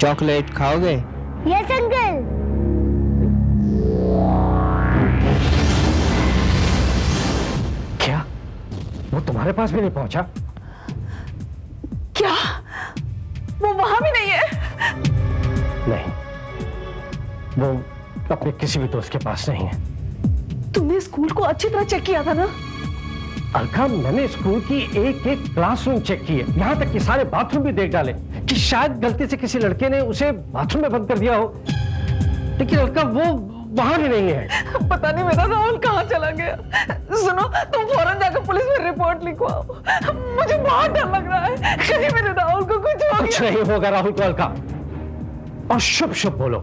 Chocolate खाओगे? Yes uncle. क्या वो तुम्हारे पास भी नहीं पहुंचा? क्या वो वहां भी नहीं है? नहीं, वो अपने किसी भी दोस्त के पास नहीं है। तुमने स्कूल को अच्छी तरह चेक किया था ना? अलका, मैंने स्कूल की एक एक क्लासरूम चेक की है, यहाँ तक कि सारे बाथरूम भी देख डाले कि शायद गलती से किसी लड़के ने उसे बाथरूम में बंद कर दिया हो, लेकिन अलका वो वहां भी नहीं है। पता नहीं मेरा राहुल कहाँ चला गया। सुनो, तुम फौरन जाकर पुलिस में रिपोर्ट लिखवाओ। मुझे बहुत डर लग रहा है, कहीं मेरे राहुल को कुछ हो गया। कुछ नहीं होगा राहुल को अलका, और शुभ शुभ बोलो।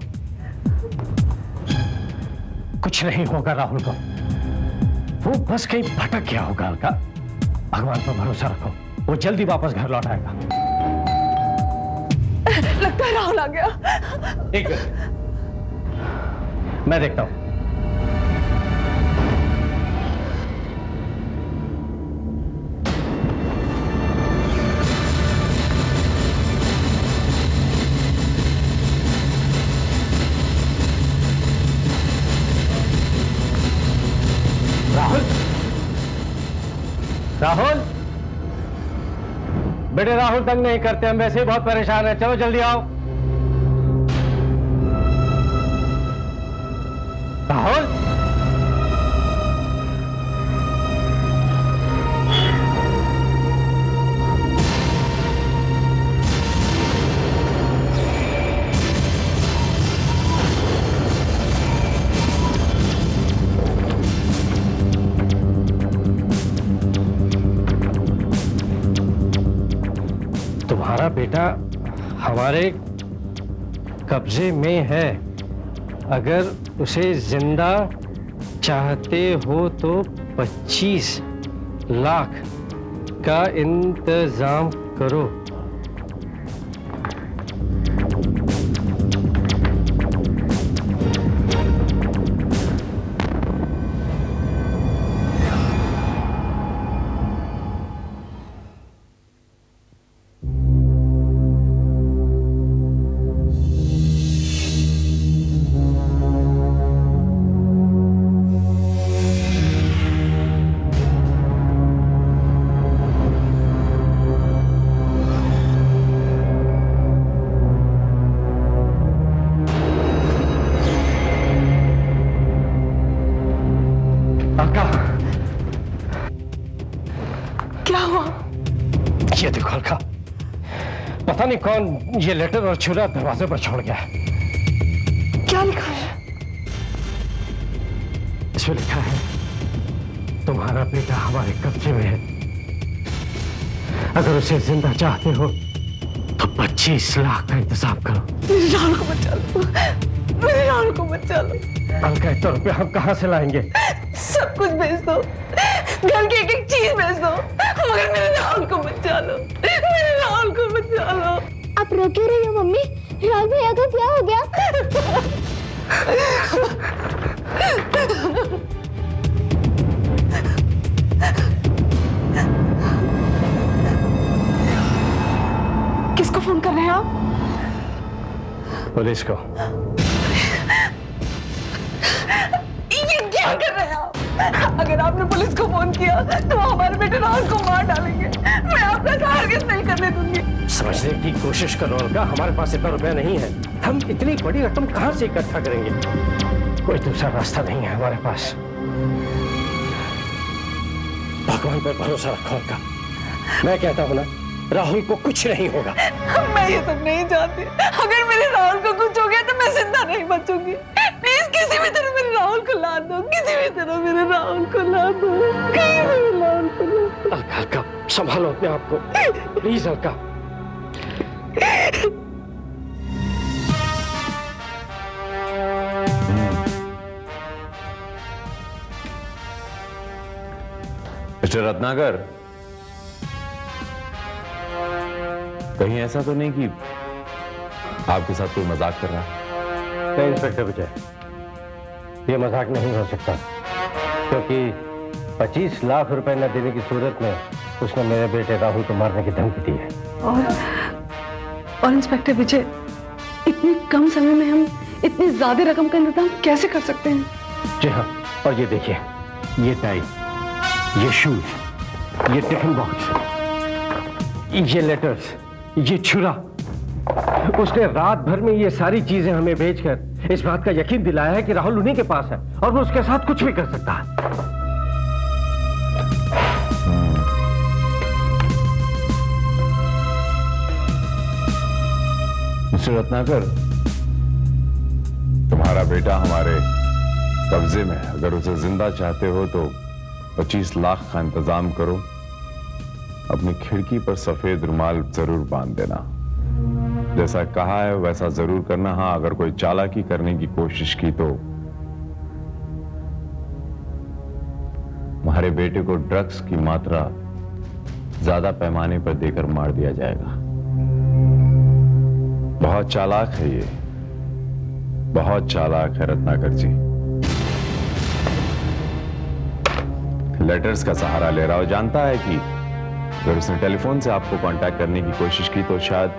कुछ नहीं होगा राहुल को, वो बस कहीं भटक गया होगा अलका। भगवान पर भरोसा रखो, वो जल्दी वापस घर लौट आएगा। लगता है राहुल आ गया। एक मिनट, मैं देखता हूं। राहुल, राहुल, बेटे राहुल तंग नहीं करते, हम वैसे ही बहुत परेशान हैं। चलो जल्दी आओ। राहुल, तुम्हारा बेटा हमारे कब्जे में है। अगर उसे जिंदा चाहते हो तो 25 लाख का इंतजाम करो। ये देखो अलका, पता नहीं कौन ये लेटर और छुरा दरवाजे पर छोड़ गया है। क्या लिखा है? इसमें लिखा है, तुम्हारा बेटा हमारे कब्जे में है। अगर उसे जिंदा चाहते हो तो 25 लाख का इंतजाम करो। मेरे राहुल को बचा लो, मेरे राहुल को बचा लो। अलका, इतने रुपए हम कहां से लाएंगे? सब कुछ भेज दो, घर की एक एक चीज भेज दो, मगर मेरे राहुल को बचा लो, मेरे राहुल को बचा लो। आप रो क्यों रही हो मम्मी? राहुल भैया को क्या हो गया? किसको फोन कर रहे हैं आप? पुलिस को। ये क्या कर रहे हैं आप? अगर आपने पुलिस को फोन किया तो हमारे बेटे राहुल को मार डालेंगे। मैं आपका सहारा हरगिज़ नहीं करने दूंगी। समझने की कोशिश करो अलका, हमारे पास इतना रुपया नहीं है। हम इतनी बड़ी रकम कहां से इकट्ठा करेंगे? कोई दूसरा रास्ता नहीं है हमारे पास। भगवान पर भरोसा रखो अलका। मैं कहता हूं ना, राहुल को कुछ नहीं होगा। मैं ये सब नहीं चाहती। अगर मेरे राहुल को कुछ हो गया तो मैं जिंदा नहीं बचूंगी। प्लीज किसी भी तरह मेरे राहुल को ला दो, किसी भी तरह मेरे राहुल को ला दो, कहीं भी मेरे राहुल को ला दो। अलका, अलका, संभालो अपने आप को, प्लीज अलका। मिस्टर रत्नाकर, कहीं ऐसा तो नहीं कि आपके साथ कोई मजाक कर रहा है? नहीं इंस्पेक्टर विजय, ये मजाक नहीं हो सकता, क्योंकि 25 लाख रुपए न देने की सूरत में उसने मेरे बेटे राहुल को मारने की धमकी दी है। और इंस्पेक्टर विजय, इतने कम समय में हम इतनी ज्यादा रकम का इंतजाम कैसे कर सकते हैं? जी हाँ, और ये देखिए, ये टाई, ये शूज, ये टिफिन बॉक्स, ये लेटर्स, ये छुरा। उसने रात भर में ये सारी चीजें हमें भेजकर इस बात का यकीन दिलाया है कि राहुल उन्हीं के पास है और वो उसके साथ कुछ भी कर सकता है। मिस्टर रत्नाकर, तुम्हारा बेटा हमारे कब्जे में है। अगर उसे जिंदा चाहते हो तो 25 लाख का इंतजाम करो। अपनी खिड़की पर सफेद रुमाल जरूर बांध देना। जैसा कहा है वैसा जरूर करना। हाँ, अगर कोई चालाकी करने की कोशिश की तो तुम्हारे बेटे को ड्रग्स की मात्रा ज्यादा पैमाने पर देकर मार दिया जाएगा। बहुत चालाक है ये, बहुत चालाक है रत्नाकर जी। लेटर्स का सहारा ले रहा हो। जानता है कि अगर उसने टेलीफोन से आपको कांटेक्ट करने की कोशिश की तो शायद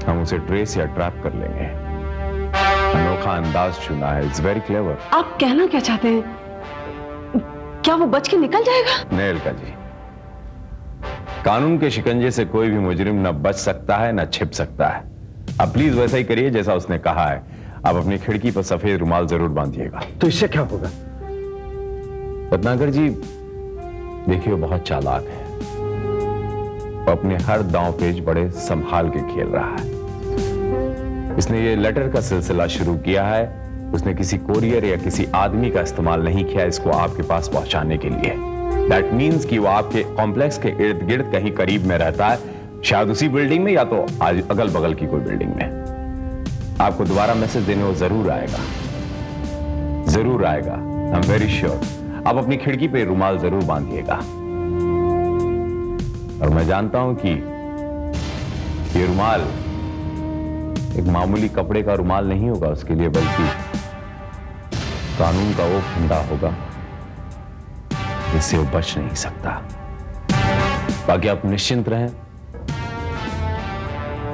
हम उसे ट्रेस या ट्रैप कर लेंगे। अनोखा अंदाज चुना है। It's very clever. आप कहना क्या चाहते हैं? क्या वो बच के निकल जाएगा? नहीं अलका जी, कानून के शिकंजे से कोई भी मुजरिम न बच सकता है न छिप सकता है। आप प्लीज वैसा ही करिए जैसा उसने कहा है। आप अपनी खिड़की पर सफेद रुमाल जरूर बांधिएगा। तो इससे क्या होगा? रत्नाकर जी देखिए, वो बहुत चालाक है। वो अपने हर दांव पेच बड़े संभाल के खेल रहा है। इसने ये लेटर का सिलसिला शुरू किया है। उसने किसी कोरियर या किसी आदमी का इस्तेमाल नहीं किया इसको आपके पास पहुंचाने के लिए। दैट मीन्स कि वो आपके कॉम्प्लेक्स के इर्द गिर्द कहीं करीब में रहता है, शायद उसी बिल्डिंग में या तो अगल बगल की कोई बिल्डिंग में। आपको दोबारा मैसेज देने वो जरूर आएगा, जरूर आएगा। I am very sure. आप अपनी खिड़की पे रुमाल जरूर बांधिएगा। और मैं जानता हूं कि ये रुमाल एक मामूली कपड़े का रुमाल नहीं होगा उसके लिए, बल्कि कानून का वो फंदा होगा जिससे वो बच नहीं सकता। बाकी आप निश्चिंत रहें।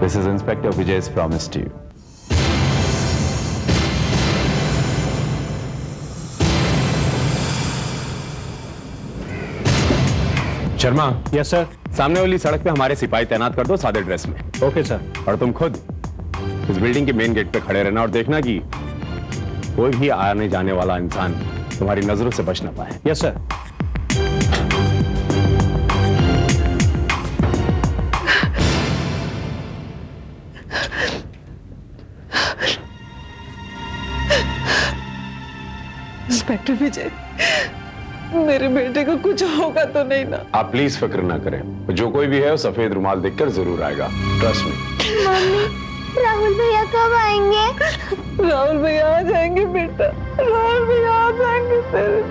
This is inspector Vijay's promise to you. Sharma. Yes sir. सामने वाली सड़क पे हमारे सिपाही तैनात कर दो सादे ड्रेस में। Okay sir. और तुम खुद इस बिल्डिंग के मेन गेट पे खड़े रहना और देखना कि कोई भी आने जाने वाला इंसान तुम्हारी नजरों से बच ना पाए। Yes sir. इंस्पेक्टर विजय, मेरे बेटे को कुछ होगा तो नहीं ना? आप प्लीज फिक्र ना करें। जो कोई भी है वो सफेद रुमाल देखकर जरूर आएगा। Trust me. मम्मी, राहुल भैया कब आएंगे? राहुल भैया आ जाएंगे बेटा, राहुल भैया आ जाएंगे तेरे।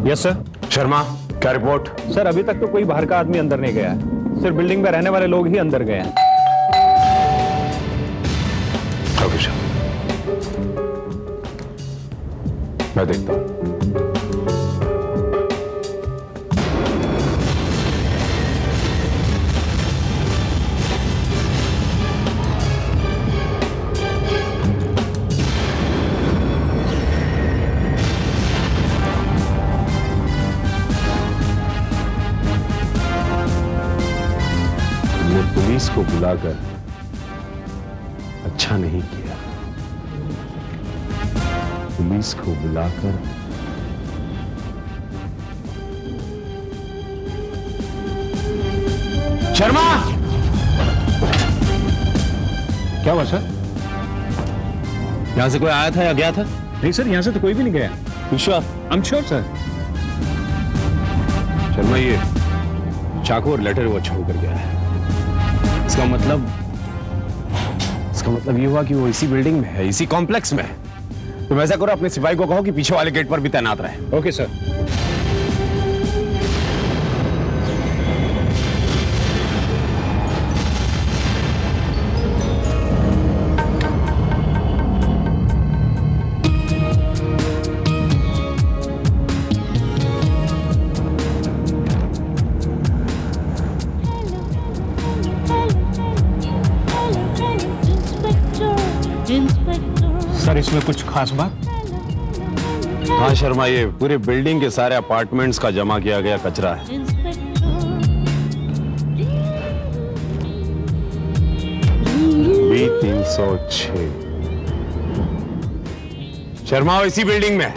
Yes sir. शर्मा, क्या रिपोर्ट? सर अभी तक तो कोई बाहर का आदमी अंदर नहीं गया है। सिर्फ बिल्डिंग में रहने वाले लोग ही अंदर गए हैं। ओके सर, मैं देखता हूं। पुलिस को बुलाकर अच्छा नहीं किया। पुलिस को बुलाकर शर्मा! क्या हुआ सर? यहां से कोई आया था या गया था? नहीं सर, यहां से तो कोई भी नहीं गया। विश्वास? I am sure sir. Sharma, ये चाकू और लेटर वो छोड़ कर गया है। इसका मतलब ये हुआ कि वो इसी बिल्डिंग में है, इसी कॉम्प्लेक्स में है। तुम ऐसा करो, अपने सिपाही को कहो कि पीछे वाले गेट पर भी तैनात रहे। Okay sir. सर इसमें कुछ खास बात? हाँ शर्मा, ये पूरे बिल्डिंग के सारे अपार्टमेंट्स का जमा किया गया कचरा है। B306 शर्मा इसी बिल्डिंग में,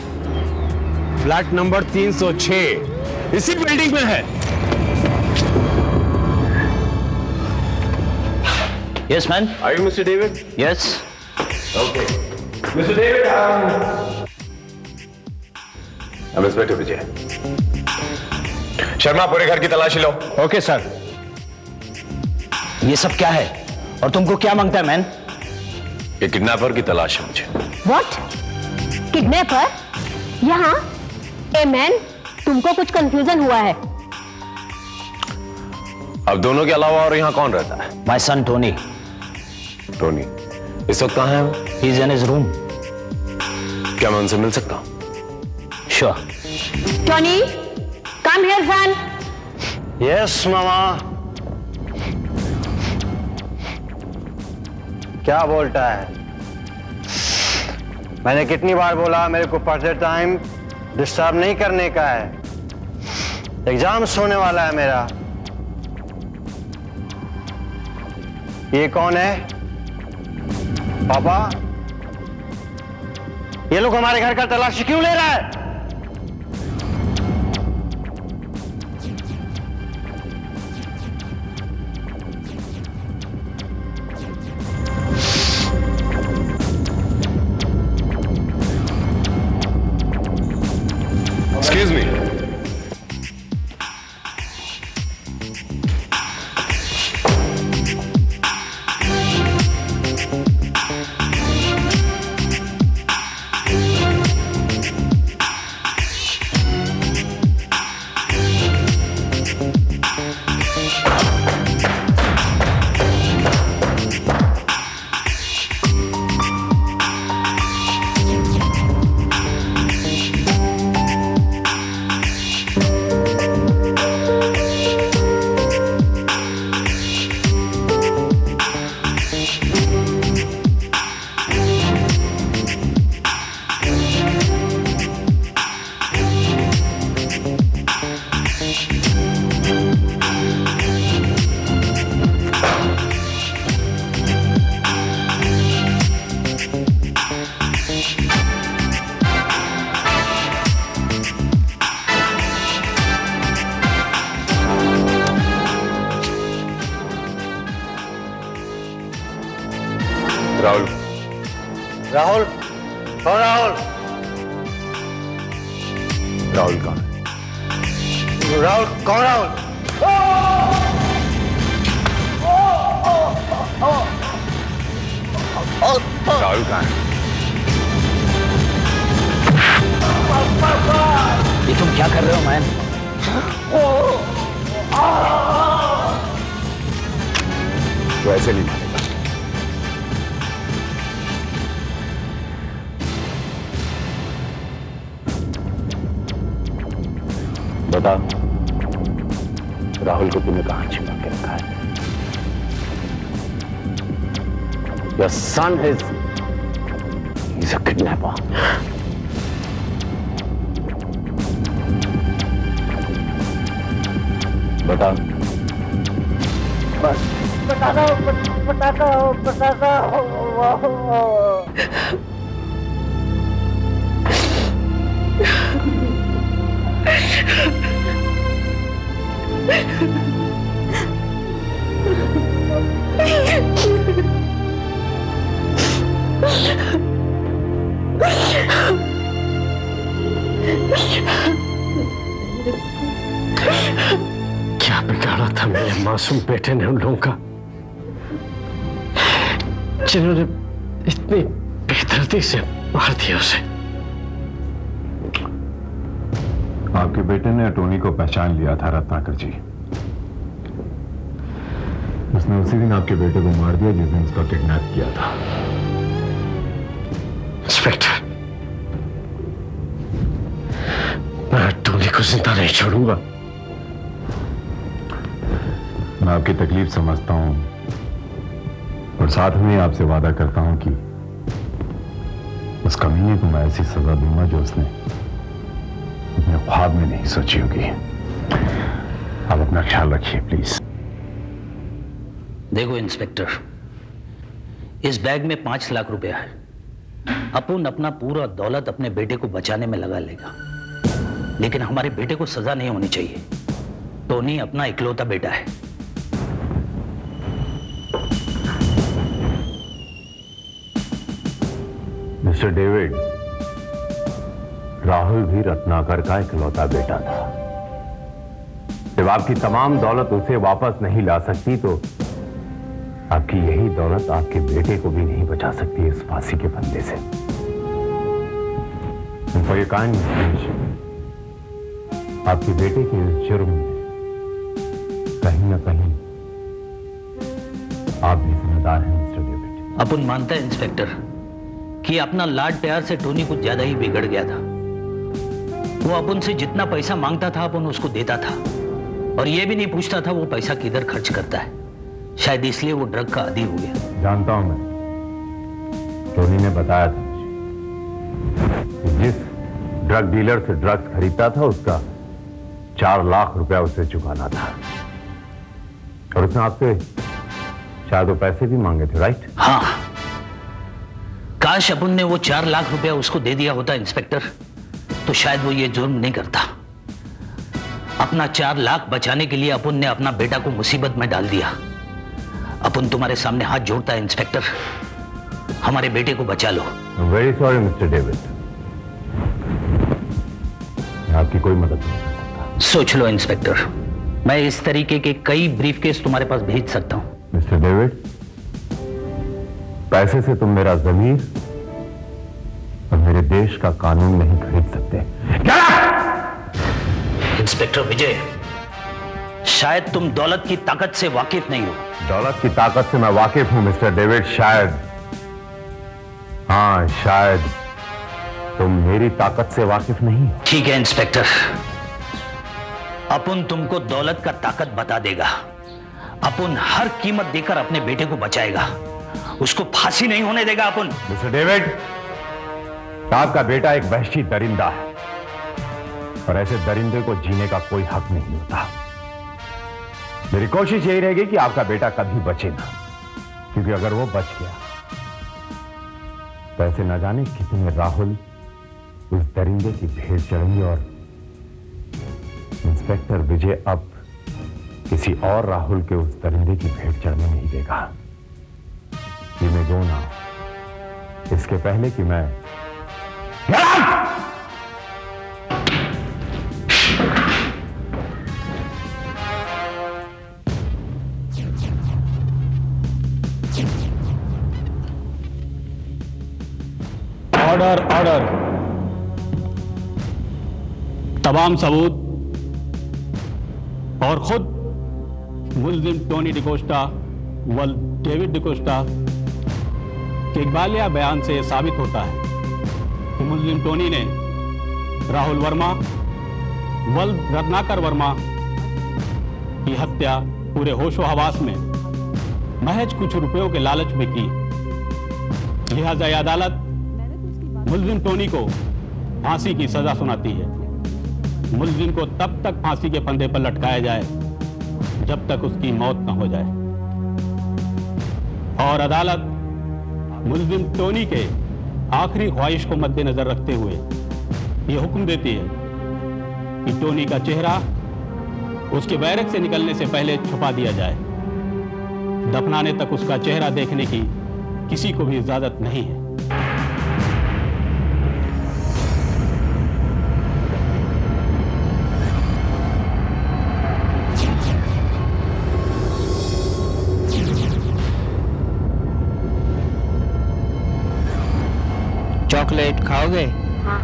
फ्लैट नंबर 306 इसी बिल्डिंग में है। Yes, man. Are you Mr. David? Yes. Okay. Mr. David, I'm Inspector Vijay. Sharma पूरे घर की तलाशी लो। Okay sir. ये सब क्या है और तुमको क्या मांगता है मैन? ये किडनैपर की तलाश है मुझे। व्हाट? किडनैपर? यहाँ? ए मैन, तुमको कुछ कंफ्यूजन हुआ है। अब दोनों के अलावा और यहाँ कौन रहता है? My son Tony. टोनी इस वक्त कहाँ है वो? He is in his room. क्या मैं उनसे मिल सकता हूँ? Sure. Tony, come here son. Yes mama. क्या बोलता है? मैंने कितनी बार बोला मेरे को पढ़ते टाइम डिस्टर्ब नहीं करने का है। एग्जाम्स होने वाला है मेरा। ये कौन है? पापा? ये लोग हमारे घर का तलाशी क्यों ले रहा है? Excuse me. राहुल। राहुल? कौन राहुल? राहुल कहाँ है? राहुल कौन? राहुल? राहुल कहाँ है? ये तुम क्या कर रहे हो मैन? वो ऐसे नहीं मारेगा। बता, राहुल को तूने कहां छिपा के रखा है? Your son he's a kidnapper. बता। बताता हूँ। क्या बिगाड़ा था मेरे मासूम बेटे ने उन लोगों का, जिन्होंने इतनी बेदर्दी से मार दिया उसे। आपके बेटे ने टोनी को पहचान लिया था रत्नाकर जी। उसने उसी दिन आपके बेटे को मार दिया जिस दिन उसका किडनैप किया था। इंस्पेक्टर, मैं टोनी को जिंदा नहीं छोड़ूंगा। मैं आपकी तकलीफ समझता हूं और साथ में आपसे वादा करता हूं कि उस कमीने को मैं ऐसी सजा दूंगा जो उसने अपने ख्वाब में नहीं सोची होगी। आप अपना ख्याल रखिए प्लीज। देखो इंस्पेक्टर, इस बैग में 5 लाख रुपया है। अपुन अपना पूरा दौलत अपने बेटे को बचाने में लगा लेगा, लेकिन हमारे बेटे को सजा नहीं होनी चाहिए। टोनी अपना इकलौता बेटा है। मिस्टर डेविड, राहुल भी रत्नाकर का इकलौता बेटा था। जब आपकी तमाम दौलत उसे वापस नहीं ला सकती तो आपकी यही दौलत आपके बेटे को भी नहीं बचा सकती इस फांसी के फंदे से। For your kind information, आपके बेटे के इस जुर्म में कहीं ना कहीं आप भी जिम्मेदार हैं मिस्टर डेविड। अपुन मानता है इंस्पेक्टर कि अपना लाड प्यार से टोनी कुछ ज्यादा ही बिगड़ गया था। वो अपुन से जितना पैसा मांगता था अपुन उसको देता था, और ये भी नहीं पूछता था वो पैसा किधर खर्च करता है। शायद इसलिए वो ड्रग का आदी हो गया। जानता हूं मैं, टोनी ने बताया था मुझे कि जिस ड्रग डीलर से ड्रग्स खरीदता था उसका 4 लाख रुपया उसे चुकाना था, और उसने आपसे शायद वो पैसे भी मांगे थे, राइट? हाँ, काश अपुन ने वो 4 लाख रुपया उसको दे दिया होता इंस्पेक्टर, तो शायद वो ये जुर्म नहीं करता। अपना 4 लाख बचाने के लिए अपुन ने अपना बेटा को मुसीबत में डाल दिया। अपुन तुम्हारे सामने हाथ जोड़ता है इंस्पेक्टर, हमारे बेटे को बचा लो। वेरी सॉरी मिस्टर डेविड, मैं आपकी कोई मदद नहीं कर सकता। सोच लो इंस्पेक्टर, मैं इस तरीके के कई ब्रीफकेस तुम्हारे पास भेज सकता हूं। मिस्टर डेविड, पैसे से तुम मेरा ज़मीर और मेरे देश का कानून नहीं खरीद सकते। इंस्पेक्टर विजय, शायद तुम दौलत की ताकत से वाकिफ नहीं हो। दौलत की ताकत से मैं वाकिफ हूं मिस्टर डेविड, शायद, हाँ शायद तुम मेरी ताकत से वाकिफ नहीं हो। ठीक है इंस्पेक्टर, अपुन तुमको दौलत का ताकत बता देगा। अपुन हर कीमत देकर अपने बेटे को बचाएगा, उसको फांसी नहीं होने देगा अपुन। मिस्टर डेविड, आपका बेटा एक वहशी दरिंदा है, और ऐसे दरिंदे को जीने का कोई हक नहीं होता। मेरी कोशिश यही रहेगी कि आपका बेटा कभी बचे ना, क्योंकि अगर वो बच गया तो ऐसे न जाने कितने राहुल उस दरिंदे की भेंट चढ़ेंगे, और इंस्पेक्टर विजय अब किसी और राहुल के उस दरिंदे की भेंट चढ़ने नहीं देगा। ये मैं गो ना, इसके पहले कि मैं ऑर्डर ऑर्डर। तमाम सबूत और खुद मुल्जिम टोनी डिकोस्टा व डेविड डिकोस्टा के इकबालिया बयान से साबित होता है कि मुल्जिम टोनी ने राहुल वर्मा व रत्नाकर वर्मा की हत्या पूरे होशो हवास में महज कुछ रुपयों के लालच में की। लिहाजा यह अदालत मुल्जिम टोनी को फांसी की सजा सुनाती है। मुल्जिम को तब तक फांसी के फंदे पर लटकाया जाए जब तक उसकी मौत न हो जाए, और अदालत मुल्जिम टोनी के आखिरी ख्वाहिश को मद्देनजर रखते हुए यह हुक्म देती है कि टोनी का चेहरा उसके बैरक से निकलने से पहले छुपा दिया जाए। दफनाने तक उसका चेहरा देखने की किसी को भी इजाजत नहीं है। चॉकलेट खाओगे? हाँ।